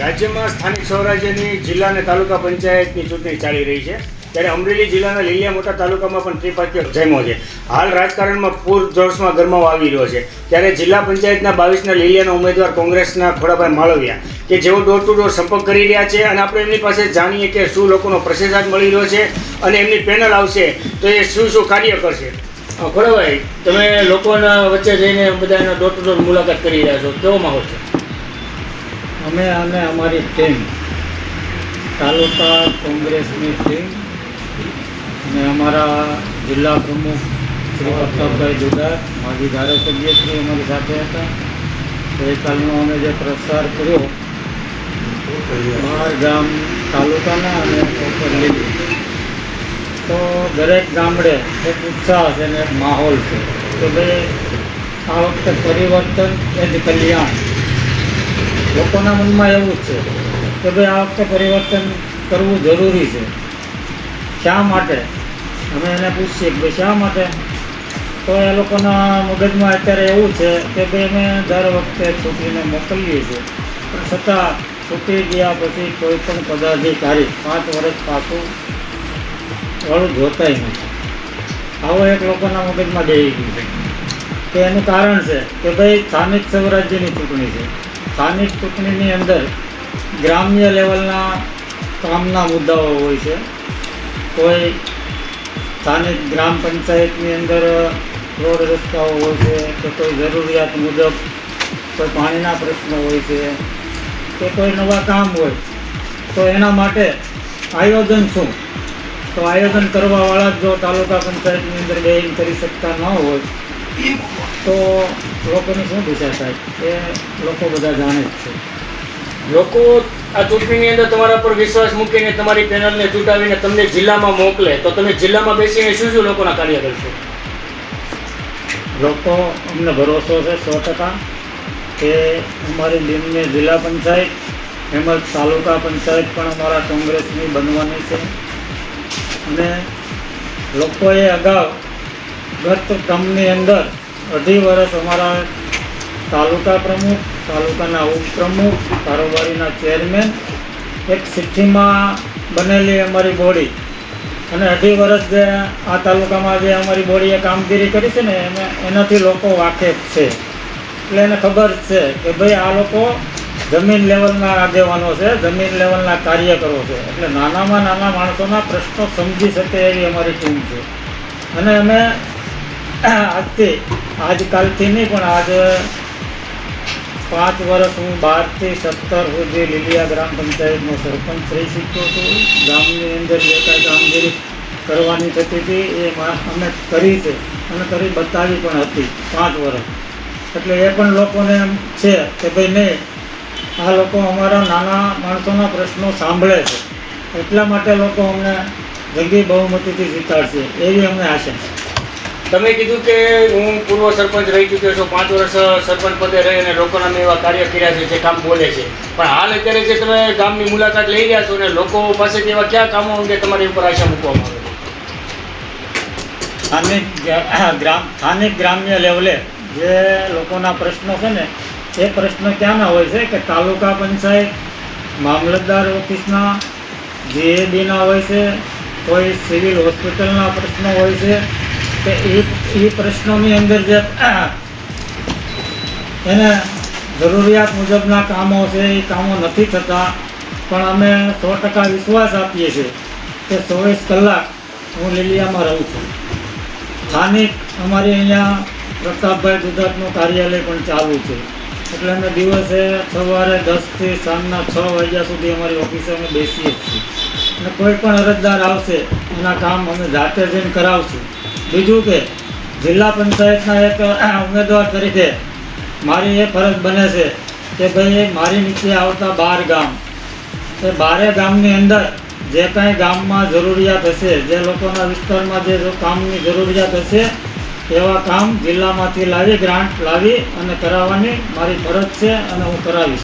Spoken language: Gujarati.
રાજ્યમાં સ્થાનિક સ્વરાજ્યની જિલ્લા અને તાલુકા પંચાયતની ચૂંટણી ચાલી રહી છે, ત્યારે અમરેલી જિલ્લાના લીલિયા મોટા તાલુકામાં પણ ત્રિપાંખીય જમ્યો છે. હાલ રાજકારણમાં પૂરજોશમાં ગરમાવો આવી રહ્યો છે, ત્યારે જિલ્લા પંચાયતના 22ના લીલિયાના ઉમેદવાર કોંગ્રેસના ખોડાભાઈ માળવિયા કે જેઓ ડોર ટુ ડોર સંપર્ક કરી રહ્યા છે, અને આપણે એમની પાસે જાણીએ કે શું લોકોનો પ્રતિસાદ મળી રહ્યો છે અને એમની પેનલ આવશે તો એ શું કાર્ય કરશે. ખોડાભાઈ, તમે લોકોના વચ્ચે જઈને બધાના ડોર ટુ ડોર મુલાકાત કરી રહ્યા છો, કેવો માહોલ છે? અમે અને અમારી ટીમ, તાલુકા કોંગ્રેસની ટીમ અને અમારા જિલ્લા પ્રમુખ શ્રી પ્રતાપભાઈ દુધાર, માજી ધારાસભ્ય શ્રી અમારી સાથે હતા. ગઈકાલનો અમે જે પ્રસાર કર્યો 12 ગામ તાલુકાના અને પ્રોપર લીલી, તો દરેક ગામડે એક ઉત્સાહ છે અને એક માહોલ છે કે ભાઈ આ વખતે પરિવર્તન એ જ કલ્યાણ. લોકોના મનમાં એવું જ છે કે ભાઈ આ વખતે પરિવર્તન કરવું જરૂરી છે. શા માટે? અમે એને પૂછીએ કે ભાઈ શા માટે, તો એ લોકોના મગજમાં અત્યારે એવું છે કે ભાઈ અમે દર વખતે છોકરીને મોકલીએ છીએ, પણ છતાં છૂટી ગયા પછી કોઈ પણ પદાધિકારી 5 વર્ષ પાછું વાળું જોતાય નથી. આવો એક લોકોના મગજમાં બેસી ગયું છે. કે એનું કારણ છે કે ભાઈ સ્થાનિક સ્વરાજ્યની ચૂંટણી છે. સ્થાનિક ચૂંટણીની અંદર ગ્રામ્ય લેવલના કામના મુદ્દાઓ હોય છે. કોઈ સ્થાનિક ગ્રામ પંચાયતની અંદર રોડ રસ્તાઓ હોય છે, કે કોઈ જરૂરિયાત મુજબ કોઈ પાણીના પ્રશ્નો હોય છે, કે કોઈ નવા કામ હોય, તો એના માટે આયોજન શું? તો આયોજન કરવાવાળા જ જો તાલુકા પંચાયતની અંદર બેન કરી શકતા ન હોય તો લોકોની શું દિશા થાય એ લોકો બધા જાણે જ છે. લોકો આ ચૂંટણીની અંદર તમારા પર વિશ્વાસ મૂકીને તમારી પેનલને ચૂંટાવીને તમને જિલ્લામાં મોકલે તો તમે જિલ્લામાં બેસીને શું લોકોના કાર્ય કરશો? લોકો અમને ભરોસો છે 100% કે અમારી લીમની જિલ્લા પંચાયત તેમજ તાલુકા પંચાયત પણ અમારા કોંગ્રેસની બનવાની છે. અને લોકોએ અગાઉ ગત ટર્મની અંદર 2.5 વર્ષ અમારા તાલુકા પ્રમુખ, તાલુકાના ઉપપ્રમુખ, કારોબારીના ચેરમેન, એક સિદ્ધિમાં બનેલી અમારી બોડી અને 2.5 વર્ષ જે આ તાલુકામાં જે અમારી બોડીએ કામગીરી કરી છે ને એનાથી લોકો વાકેફ છે. એટલે એને ખબર છે કે ભાઈ આ લોકો જમીન લેવલના આગેવાનો છે, જમીન લેવલના કાર્યકરો છે. એટલે નાનામાં નાના માણસોના પ્રશ્નો સમજી શકે એવી અમારી ટીમ છે. અને અમે આજકાલથી નહીં પણ આજે 5 વર્ષ હું 12 થી 17 સુધી લીલિયા ગ્રામ પંચાયતનો સરપંચ રહી શક્યો છું. ગામની અંદર જે કાંઈ કામગીરી કરવાની થતી હતી એ અમે કરી છે અને કરી બતાવી પણ હતી 5 વર્ષ. એટલે એ પણ લોકોને એમ છે કે ભાઈ નહીં, આ લોકો અમારા નાના માણસોના પ્રશ્નો સાંભળે છે, એટલા માટે લોકો અમને જંગી બહુમતીથી જીતાડશે એવી અમને આશા છે. તમે કીધું કે હું પૂર્વ સરપંચ રહી ચૂક્યો છું, 5 વર્ષ સરપંચ પદે રહી અને લોકોના મેં એવા કાર્ય કર્યા છે જે કામ બોલે છે, પણ હાલ અત્યારે જે તમે ગામની મુલાકાત લઈ રહ્યા છો ને લોકો પાસેથી એવા કયા કામો અંગે તમારી ઉપર આશા મૂકવામાં આવે છે? સ્થાનિક ગ્રામ્ય લેવલે જે લોકોના પ્રશ્નો છે ને એ પ્રશ્નો ક્યાંના હોય છે કે તાલુકા પંચાયત, મામલતદાર ઓફિસના, GABના હોય છે, કોઈ સિવિલ હોસ્પિટલના પ્રશ્નો હોય છે કે એ પ્રશ્નોની અંદર જે એને જરૂરિયાત મુજબના કામો છે એ કામો નથી થતા. પણ અમે 100% વિશ્વાસ આપીએ છીએ કે 24 કલાક હું લીલિયામાં રહું છું. સ્થાનિક અમારી અહીંયા પ્રતાપભાઈ દુધાતનું કાર્યાલય પણ ચાલુ છે. એટલે અમે દિવસે સવારે 10 થી સાંજના 6 વાગ્યા સુધી અમારી ઓફિસે અમે બેસીએ જ છીએ. અને કોઈ પણ અરજદાર આવશે એના કામ અમે જાતે જઈને કરાવશું. બીજું કે જિલ્લા પંચાયતના એક ઉમેદવાર તરીકે મારી એ ફરજ બને છે કે ભાઈ મારી નીચે આવતા 12 ગામ, એ 12 ગામની અંદર જે કાંઈ ગામમાં જરૂરિયાત હશે, જે લોકોના વિસ્તારમાં જે કામની જરૂરિયાત હશે એવા કામ જિલ્લામાંથી લાવી ગ્રાન્ટ લાવી અને કરાવવાની મારી ફરજ છે અને હું કરાવીશ.